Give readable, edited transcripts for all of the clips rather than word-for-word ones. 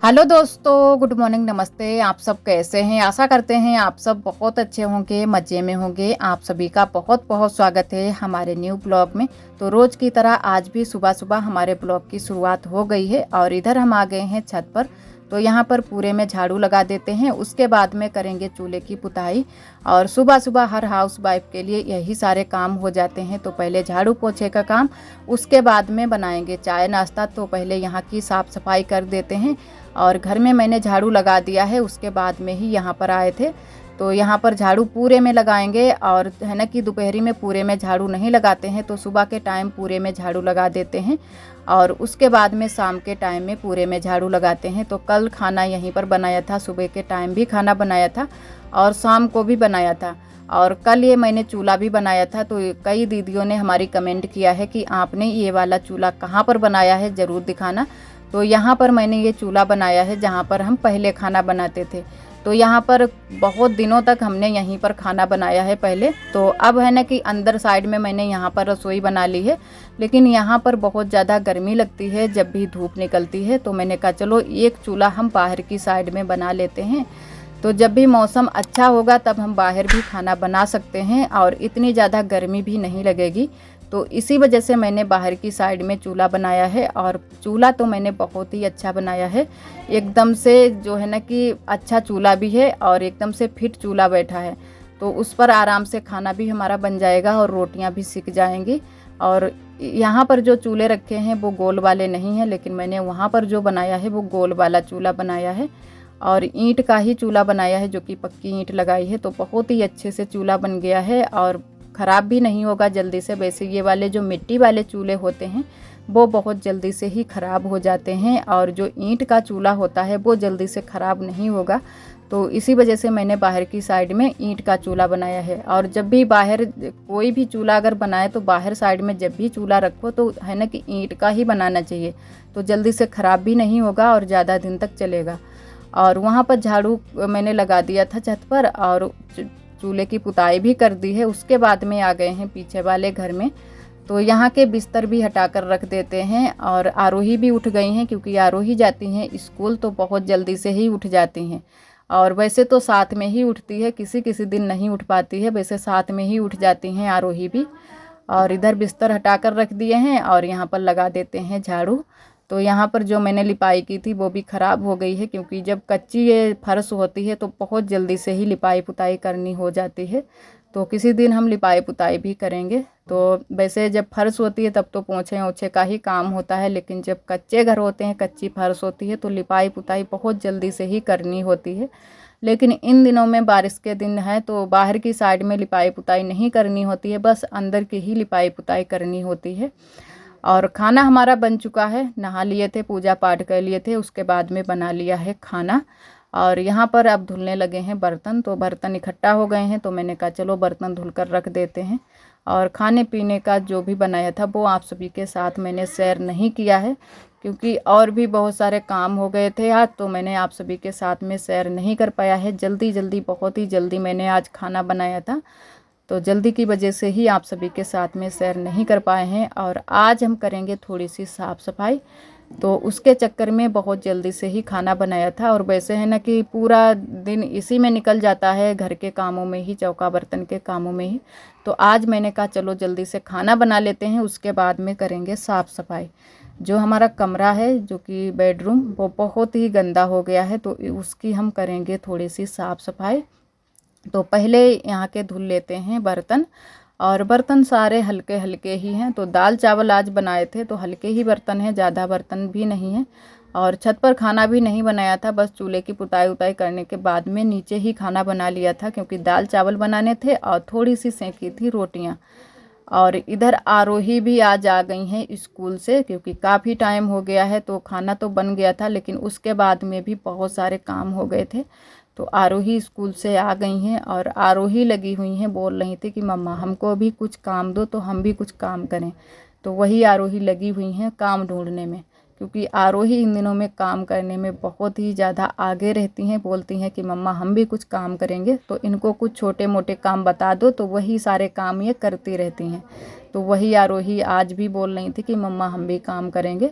Hello दोस्तों, good morning, नमस्ते। आप सब कैसे हैं? आशा करते हैं आप सब बहुत अच्छे होंगे, मज़े में होंगे। आप सभी का बहुत बहुत स्वागत है हमारे न्यू ब्लॉग में। तो रोज़ की तरह आज भी सुबह सुबह हमारे ब्लॉग की शुरुआत हो गई है और इधर हम आ गए हैं छत पर। तो यहाँ पर पूरे में झाड़ू लगा देते हैं, उसके बाद में करेंगे चूल्हे की पुताई। और सुबह सुबह हर हाउस वाइफ के लिए यही सारे काम हो जाते हैं। तो पहले झाड़ू पोछे का काम, उसके बाद में बनाएंगे चाय नाश्ता। तो पहले यहाँ की साफ़ सफाई कर देते हैं और घर में मैंने झाड़ू लगा दिया है, उसके बाद में ही यहाँ पर आए थे। तो यहाँ पर झाड़ू पूरे में लगाएंगे और है ना कि दोपहरी में पूरे में झाड़ू नहीं लगाते हैं, तो सुबह के टाइम पूरे में झाड़ू लगा देते हैं और उसके बाद में शाम के टाइम में पूरे में झाड़ू लगाते हैं। तो कल खाना यहीं पर बनाया था, सुबह के टाइम भी खाना बनाया था और शाम को भी बनाया था। और कल ये मैंने चूल्हा भी बनाया था। तो कई दीदियों ने हमारी कमेंट किया है कि आपने ये वाला चूल्हा कहाँ पर बनाया है, ज़रूर दिखाना। तो यहाँ पर मैंने ये चूल्हा बनाया है जहाँ पर हम पहले खाना बनाते थे। तो यहाँ पर बहुत दिनों तक हमने यहीं पर खाना बनाया है पहले। तो अब है ना कि अंदर साइड में मैंने यहाँ पर रसोई बना ली है, लेकिन यहाँ पर बहुत ज़्यादा गर्मी लगती है जब भी धूप निकलती है। तो मैंने कहा चलो एक चूल्हा हम बाहर की साइड में बना लेते हैं, तो जब भी मौसम अच्छा होगा तब हम बाहर भी खाना बना सकते हैं और इतनी ज़्यादा गर्मी भी नहीं लगेगी। तो इसी वजह से मैंने बाहर की साइड में चूल्हा बनाया है। और चूल्हा तो मैंने बहुत ही अच्छा बनाया है, एकदम से जो है ना कि अच्छा चूल्हा भी है और एकदम से फिट चूल्हा बैठा है। तो उस पर आराम से खाना भी हमारा बन जाएगा और रोटियां भी सिक जाएंगी। और यहाँ पर जो चूल्हे रखे हैं वो गोल वाले नहीं हैं, लेकिन मैंने वहाँ पर जो बनाया है वो गोल वाला चूल्हा बनाया है और ईंट का ही चूल्हा बनाया है, जो कि पक्की ईंट लगाई है। तो बहुत ही अच्छे से चूल्हा बन गया है और ख़राब भी नहीं होगा जल्दी से। वैसे ये वाले जो मिट्टी वाले चूल्हे होते हैं वो बहुत जल्दी से ही ख़राब हो जाते हैं और जो ईंट का चूल्हा होता है वो जल्दी से ख़राब नहीं होगा। तो इसी वजह से मैंने बाहर की साइड में ईंट का चूल्हा बनाया है। और जब भी बाहर कोई भी चूल्हा अगर बनाए तो बाहर साइड में जब भी चूल्हा रखो तो है ना कि ईंट का ही बनाना चाहिए, तो जल्दी से ख़राब भी नहीं होगा और ज़्यादा दिन तक चलेगा। और वहाँ पर झाड़ू मैंने लगा दिया था छत पर और चूल्हे की पुताई भी कर दी है। उसके बाद में आ गए हैं पीछे वाले घर में। तो यहाँ के बिस्तर भी हटाकर रख देते हैं और आरोही भी उठ गई हैं, क्योंकि आरोही जाती हैं स्कूल तो बहुत जल्दी से ही उठ जाती हैं। और वैसे तो साथ में ही उठती है, किसी किसी दिन नहीं उठ पाती है, वैसे साथ में ही उठ जाती हैं आरोही भी। और इधर बिस्तर हटाकर रख दिए हैं और यहाँ पर लगा देते हैं झाड़ू। तो यहाँ पर जो मैंने लिपाई की थी वो भी ख़राब हो गई है, क्योंकि जब कच्ची ये फर्श होती है तो बहुत जल्दी से ही लिपाई पुताई करनी हो जाती है। तो किसी दिन हम लिपाई पुताई भी करेंगे। तो वैसे जब फर्श होती है तब तो पोछे ओछे का ही काम होता है, लेकिन जब कच्चे घर होते हैं, कच्ची फर्श होती है, तो लिपाई पुताई बहुत जल्दी से ही करनी होती है। लेकिन इन दिनों में बारिश के दिन है तो बाहर की साइड में लिपाई पुताई नहीं करनी होती है, बस अंदर की ही लिपाई पुताई करनी होती है। और खाना हमारा बन चुका है, नहा लिए थे, पूजा पाठ कर लिए थे, उसके बाद में बना लिया है खाना। और यहाँ पर अब धुलने लगे हैं बर्तन। तो बर्तन इकट्ठा हो गए हैं तो मैंने कहा चलो बर्तन धुलकर रख देते हैं। और खाने पीने का जो भी बनाया था वो आप सभी के साथ मैंने शेयर नहीं किया है, क्योंकि और भी बहुत सारे काम हो गए थे आज, तो मैंने आप सभी के साथ में शेयर नहीं कर पाया है। जल्दी जल्दी, बहुत ही जल्दी मैंने आज खाना बनाया था, तो जल्दी की वजह से ही आप सभी के साथ में शेयर नहीं कर पाए हैं। और आज हम करेंगे थोड़ी सी साफ़ सफाई, तो उसके चक्कर में बहुत जल्दी से ही खाना बनाया था। और वैसे है ना कि पूरा दिन इसी में निकल जाता है, घर के कामों में ही, चौका बर्तन के कामों में ही। तो आज मैंने कहा चलो जल्दी से खाना बना लेते हैं, उसके बाद में करेंगे साफ़ सफाई। जो हमारा कमरा है, जो कि बेडरूम, वो बहुत ही गंदा हो गया है, तो उसकी हम करेंगे थोड़ी सी साफ़ सफाई। तो पहले यहाँ के धुल लेते हैं बर्तन। और बर्तन सारे हल्के हल्के ही हैं, तो दाल चावल आज बनाए थे तो हल्के ही बर्तन हैं, ज़्यादा बर्तन भी नहीं हैं। और छत पर खाना भी नहीं बनाया था, बस चूल्हे की पुताई उताई करने के बाद में नीचे ही खाना बना लिया था, क्योंकि दाल चावल बनाने थे और थोड़ी सी सेंकी थी रोटियाँ। और इधर आरोही भी आज आ गई हैं स्कूल से, क्योंकि काफ़ी टाइम हो गया है। तो खाना तो बन गया था, लेकिन उसके बाद में भी बहुत सारे काम हो गए थे। तो आरोही स्कूल से आ गई हैं और आरोही लगी हुई हैं, बोल रही थी कि मम्मा हमको भी कुछ काम दो, तो हम भी कुछ काम करें। तो वही आरोही लगी हुई हैं काम ढूंढने में, क्योंकि आरोही इन दिनों में काम करने में बहुत ही ज़्यादा आगे रहती हैं। बोलती हैं कि मम्मा हम भी कुछ काम करेंगे, तो इनको कुछ छोटे मोटे काम बता दो तो वही सारे काम ये करती रहती हैं। तो वही आरोही आज भी बोल रही थी कि मम्मा हम भी काम करेंगे।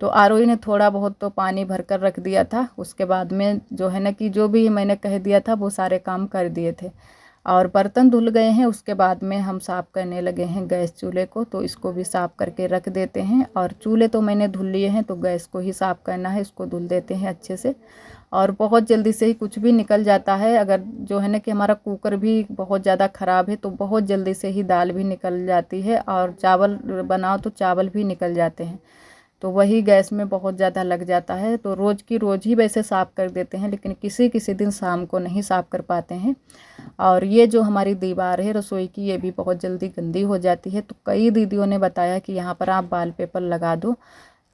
तो आरओई ने थोड़ा बहुत तो पानी भर कर रख दिया था। उसके बाद में जो है ना कि जो भी मैंने कह दिया था वो सारे काम कर दिए थे और बर्तन धुल गए हैं। उसके बाद में हम साफ़ करने लगे हैं गैस चूल्हे को, तो इसको भी साफ़ करके रख देते हैं। और चूल्हे तो मैंने धुल लिए हैं, तो गैस को ही साफ़ करना है, इसको धुल देते हैं अच्छे से। और बहुत जल्दी से ही कुछ भी निकल जाता है। अगर जो है ना कि हमारा कुकर भी बहुत ज़्यादा ख़राब है तो बहुत जल्दी से ही दाल भी निकल जाती है, और चावल बनाओ तो चावल भी निकल जाते हैं। तो वही गैस में बहुत ज़्यादा लग जाता है। तो रोज़ की रोज़ ही वैसे साफ़ कर देते हैं, लेकिन किसी किसी दिन शाम को नहीं साफ़ कर पाते हैं। और ये जो हमारी दीवार है रसोई की, ये भी बहुत जल्दी गंदी हो जाती है। तो कई दीदियों ने बताया कि यहाँ पर आप वॉलपेपर लगा दो,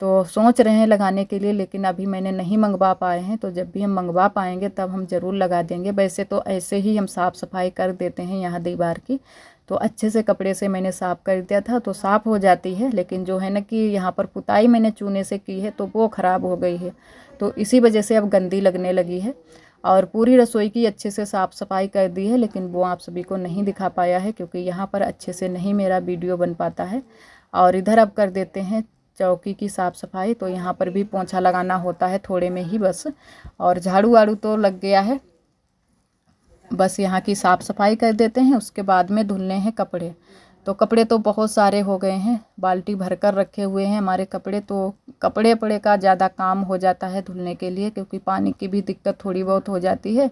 तो सोच रहे हैं लगाने के लिए, लेकिन अभी मैंने नहीं मंगवा पाए हैं। तो जब भी हम मंगवा पाएंगे तब हम ज़रूर लगा देंगे। वैसे तो ऐसे ही हम साफ़ सफाई कर देते हैं यहाँ दीवार की। तो अच्छे से कपड़े से मैंने साफ़ कर दिया था तो साफ़ हो जाती है, लेकिन जो है ना कि यहाँ पर पुताई मैंने चूने से की है तो वो ख़राब हो गई है, तो इसी वजह से अब गंदी लगने लगी है। और पूरी रसोई की अच्छे से साफ़ सफाई कर दी है, लेकिन वो आप सभी को नहीं दिखा पाया है क्योंकि यहाँ पर अच्छे से नहीं मेरा वीडियो बन पाता है। और इधर अब कर देते हैं चौकी की साफ़ सफाई। तो यहाँ पर भी पोंछा लगाना होता है थोड़े में ही बस, और झाड़ू वाड़ू तो लग गया है। बस यहाँ की साफ़ सफाई कर देते हैं, उसके बाद में धुलने हैं कपड़े। तो कपड़े तो बहुत सारे हो गए हैं, बाल्टी भर कर रखे हुए हैं हमारे कपड़े। तो कपड़े पड़े का ज़्यादा काम हो जाता है धुलने के लिए, क्योंकि पानी की भी दिक्कत थोड़ी बहुत हो जाती है।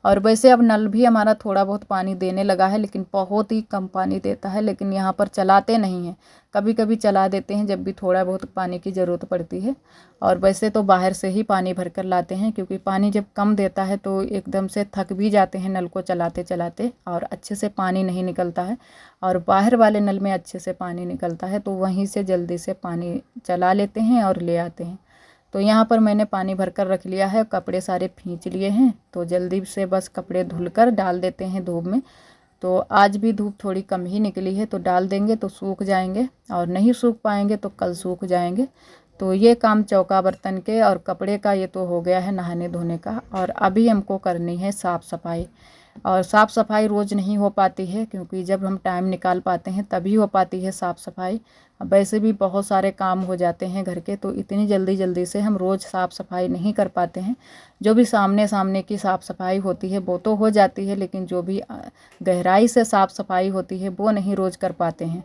और वैसे अब नल भी हमारा थोड़ा बहुत पानी देने लगा है, लेकिन बहुत ही कम पानी देता है। लेकिन यहाँ पर चलाते नहीं हैं, कभी कभी चला देते हैं जब भी थोड़ा बहुत पानी की ज़रूरत पड़ती है। और वैसे तो बाहर से ही पानी भर कर लाते हैं, क्योंकि पानी जब कम देता है तो एकदम से थक भी जाते हैं नल को चलाते चलाते, और अच्छे से पानी नहीं निकलता है। और बाहर वाले नल में अच्छे से पानी निकलता है, तो वहीं से जल्दी से पानी चला लेते हैं और ले आते हैं। तो यहाँ पर मैंने पानी भर कर रख लिया है, कपड़े सारे खींच लिए हैं। तो जल्दी से बस कपड़े धुल कर डाल देते हैं धूप में। तो आज भी धूप थोड़ी कम ही निकली है, तो डाल देंगे तो सूख जाएंगे, और नहीं सूख पाएंगे तो कल सूख जाएंगे। तो ये काम चौका बर्तन के और कपड़े का ये तो हो गया है नहाने धोने का। और अभी हमको करनी है साफ़ सफाई। और साफ़ सफाई रोज़ नहीं हो पाती है, क्योंकि जब हम टाइम निकाल पाते हैं तभी हो पाती है साफ़ सफाई। अब वैसे भी बहुत सारे काम हो जाते हैं घर के, तो इतनी जल्दी जल्दी से हम रोज़ साफ़ सफाई नहीं कर पाते हैं। जो भी सामने सामने की साफ़ सफाई होती है वो तो हो जाती है, लेकिन जो भी गहराई से साफ़ सफाई होती है वो नहीं रोज़ कर पाते हैं।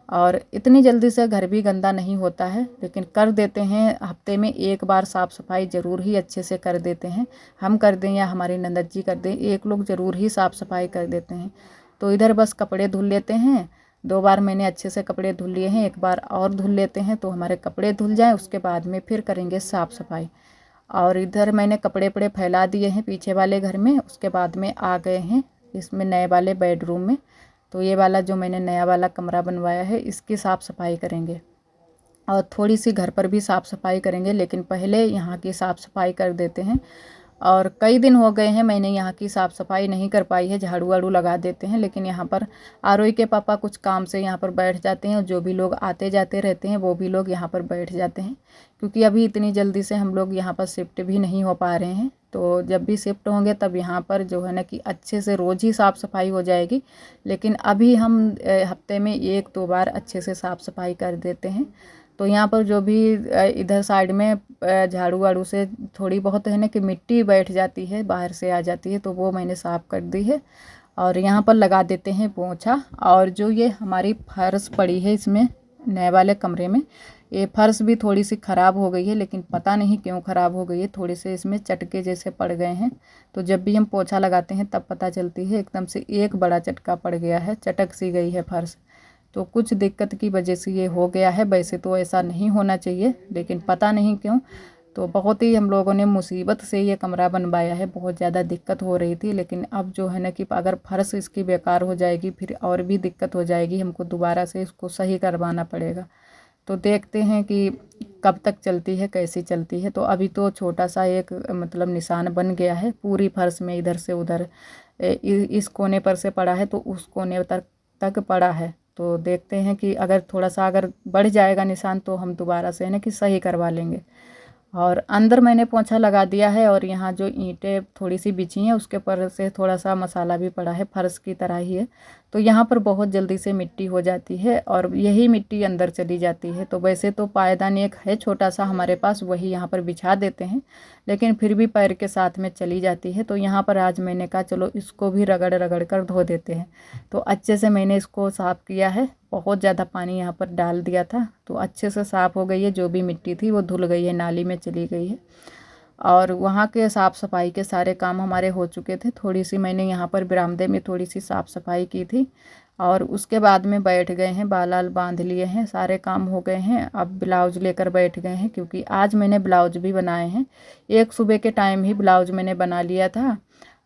और इतनी जल्दी से घर भी गंदा नहीं होता है, लेकिन कर देते हैं। हफ्ते में एक बार साफ़ सफाई ज़रूर ही अच्छे से कर देते हैं। हम कर दें या हमारी ननद जी कर दें, एक लोग ज़रूर ही साफ़ सफाई कर देते हैं। तो इधर बस कपड़े धुल लेते हैं। 2 बार मैंने अच्छे से कपड़े धुल लिए हैं, एक बार और धुल लेते हैं तो हमारे कपड़े धुल जाएँ, उसके बाद में फिर करेंगे साफ़ सफाई। और इधर मैंने कपड़े वपड़े फैला दिए हैं पीछे वाले घर में। उसके बाद में आ गए हैं इसमें नए वाले बेडरूम में। तो ये वाला जो मैंने नया वाला कमरा बनवाया है इसकी साफ़ सफाई करेंगे, और थोड़ी सी घर पर भी साफ़ सफाई करेंगे, लेकिन पहले यहाँ की साफ़ सफाई कर देते हैं। और कई दिन हो गए हैं मैंने यहाँ की साफ़ सफाई नहीं कर पाई है। झाड़ू वाड़ू लगा देते हैं, लेकिन यहाँ पर आरोही के पापा कुछ काम से यहाँ पर बैठ जाते हैं, और जो भी लोग आते जाते रहते हैं वो भी लोग यहाँ पर बैठ जाते हैं, क्योंकि अभी इतनी जल्दी से हम लोग यहाँ पर शिफ्ट भी नहीं हो पा रहे हैं। तो जब भी शिफ्ट होंगे तब यहाँ पर जो है ना कि अच्छे से रोज़ ही साफ़ सफाई हो जाएगी। लेकिन अभी हम हफ्ते में 1-2 बार अच्छे से साफ़ सफाई कर देते हैं। तो यहाँ पर जो भी इधर साइड में झाड़ू वाड़ू से थोड़ी बहुत है ना कि मिट्टी बैठ जाती है, बाहर से आ जाती है, तो वो मैंने साफ़ कर दी है। और यहाँ पर लगा देते हैं पोंछा। और जो ये हमारी फर्श पड़ी है इसमें नए वाले कमरे में, ये फर्श भी थोड़ी सी ख़राब हो गई है, लेकिन पता नहीं क्यों ख़राब हो गई है। थोड़े से इसमें चटके जैसे पड़ गए हैं, तो जब भी हम पोछा लगाते हैं तब पता चलती है। एकदम से एक बड़ा चटका पड़ गया है, चटक सी गई है फर्श। तो कुछ दिक्कत की वजह से ये हो गया है। वैसे तो ऐसा नहीं होना चाहिए, लेकिन पता नहीं क्यों। तो बहुत ही हम लोगों ने मुसीबत से ये कमरा बनवाया है, बहुत ज़्यादा दिक्कत हो रही थी। लेकिन अब जो है ना कि अगर फर्श इसकी बेकार हो जाएगी फिर और भी दिक्कत हो जाएगी, हमको दोबारा से इसको सही करवाना पड़ेगा। तो देखते हैं कि कब तक चलती है, कैसी चलती है। तो अभी तो छोटा सा एक मतलब निशान बन गया है पूरी फर्श में, इधर से उधर इस कोने पर से पड़ा है तो उस कोने तक पड़ा है। तो देखते हैं कि अगर थोड़ा सा अगर बढ़ जाएगा निशान तो हम दोबारा से है ना कि सही करवा लेंगे। और अंदर मैंने पोंछा लगा दिया है, और यहाँ जो ईंटें थोड़ी सी बिछी हैं उसके ऊपर से थोड़ा सा मसाला भी पड़ा है, फर्श की तरह ही है। तो यहाँ पर बहुत जल्दी से मिट्टी हो जाती है और यही मिट्टी अंदर चली जाती है। तो वैसे तो पायदान एक है छोटा सा हमारे पास, वही यहाँ पर बिछा देते हैं, लेकिन फिर भी पैर के साथ में चली जाती है। तो यहाँ पर आज मैंने कहा चलो इसको भी रगड़ रगड़ कर धो देते हैं। तो अच्छे से मैंने इसको साफ़ किया है, बहुत ज़्यादा पानी यहाँ पर डाल दिया था, तो अच्छे से साफ़ हो गई है। जो भी मिट्टी थी वो धुल गई है, नाली में चली गई है। और वहाँ के साफ़ सफाई के सारे काम हमारे हो चुके थे। थोड़ी सी मैंने यहाँ पर बरामदे में थोड़ी सी साफ़ सफाई की थी और उसके बाद में बैठ गए हैं, बाल बांध लिए हैं, सारे काम हो गए हैं। अब ब्लाउज लेकर बैठ गए हैं, क्योंकि आज मैंने ब्लाउज भी बनाए हैं। एक सुबह के टाइम ही ब्लाउज मैंने बना लिया था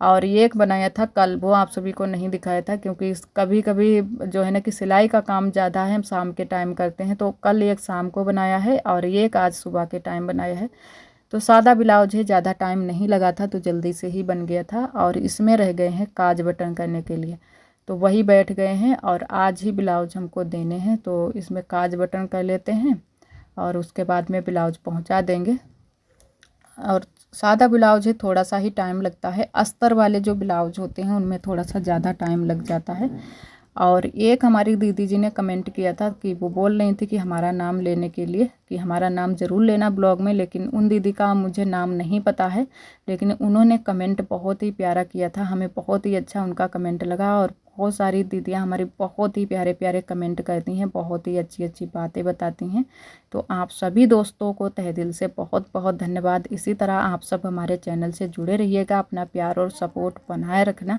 और एक बनाया था कल, वो आप सभी को नहीं दिखाया था, क्योंकि कभी कभी जो है ना कि सिलाई का काम ज़्यादा है, हम शाम के टाइम करते हैं। तो कल एक शाम को बनाया है और एक आज सुबह के टाइम बनाया है। तो सादा ब्लाउज है, ज़्यादा टाइम नहीं लगा था, तो जल्दी से ही बन गया था। और इसमें रह गए हैं काज बटन करने के लिए, तो वही बैठ गए हैं और आज ही ब्लाउज हमको देने हैं। तो इसमें काज बटन कर लेते हैं और उसके बाद में ब्लाउज पहुंचा देंगे। और सादा ब्लाउज है, थोड़ा सा ही टाइम लगता है। अस्तर वाले जो ब्लाउज होते हैं उनमें थोड़ा सा ज़्यादा टाइम लग जाता है। और एक हमारी दीदी जी ने कमेंट किया था कि वो बोल रही थी कि हमारा नाम लेने के लिए, कि हमारा नाम ज़रूर लेना ब्लॉग में, लेकिन उन दीदी का मुझे नाम नहीं पता है। लेकिन उन्होंने कमेंट बहुत ही प्यारा किया था, हमें बहुत ही अच्छा उनका कमेंट लगा। और बहुत सारी दीदियाँ हमारी बहुत ही प्यारे प्यारे कमेंट करती हैं, बहुत ही अच्छी अच्छी बातें बताती हैं। तो आप सभी दोस्तों को तहे दिल से बहुत बहुत धन्यवाद। इसी तरह आप सब हमारे चैनल से जुड़े रहिएगा, अपना प्यार और सपोर्ट बनाए रखना।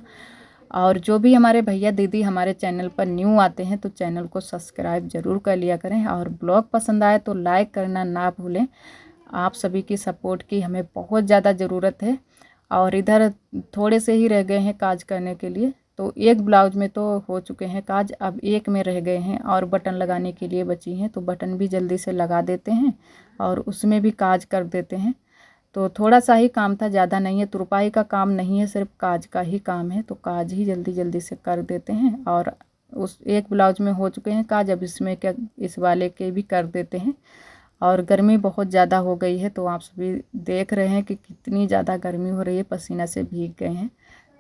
और जो भी हमारे भैया दीदी हमारे चैनल पर न्यू आते हैं तो चैनल को सब्सक्राइब ज़रूर कर लिया करें, और ब्लॉग पसंद आए तो लाइक करना ना भूलें। आप सभी की सपोर्ट की हमें बहुत ज़्यादा ज़रूरत है। और इधर थोड़े से ही रह गए हैं काज करने के लिए, तो एक ब्लाउज में तो हो चुके हैं काज, अब एक में रह गए हैं और बटन लगाने के लिए बची हैं। तो बटन भी जल्दी से लगा देते हैं और उसमें भी काज कर देते हैं। तो थोड़ा सा ही काम था, ज़्यादा नहीं है, तुरपाई का काम नहीं है, सिर्फ काज का ही काम है। तो काज ही जल्दी जल्दी से कर देते हैं। और उस एक ब्लाउज में हो चुके हैं काज, अब इसमें क्या इस वाले के भी कर देते हैं। और गर्मी बहुत ज़्यादा हो गई है, तो आप सभी देख रहे हैं कि कितनी ज़्यादा गर्मी हो रही है, पसीना से भीग गए हैं।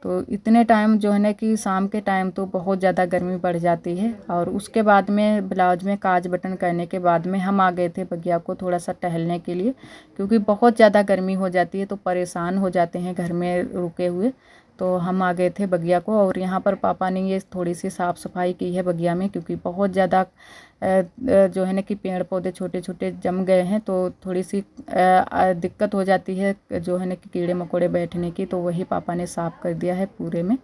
तो इतने टाइम जो है ना कि शाम के टाइम तो बहुत ज़्यादा गर्मी बढ़ जाती है। और उसके बाद में ब्लाउज में काज बटन करने के बाद में हम आ गए थे बगिया को थोड़ा सा टहलने के लिए, क्योंकि बहुत ज़्यादा गर्मी हो जाती है तो परेशान हो जाते हैं घर में रुके हुए। तो हम आ गए थे बगिया को, और यहाँ पर पापा ने ये थोड़ी सी साफ़ सफाई की है बगिया में, क्योंकि बहुत ज़्यादा जो है ना कि पेड़ पौधे छोटे छोटे जम गए हैं, तो थोड़ी सी दिक्कत हो जाती है जो है ना कि कीड़े मकोड़े बैठने की। तो वही पापा ने साफ़ कर दिया है पूरे में,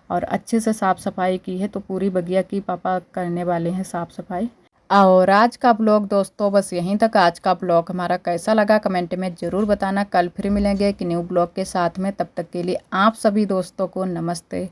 और अच्छे से साफ़ सफाई की है। तो पूरी बगिया की पापा करने वाले हैं साफ़ सफाई। और आज का ब्लॉग दोस्तों बस यहीं तक। आज का ब्लॉग हमारा कैसा लगा कमेंट में ज़रूर बताना। कल फिर मिलेंगे एक न्यू ब्लॉग के साथ में, तब तक के लिए आप सभी दोस्तों को नमस्ते।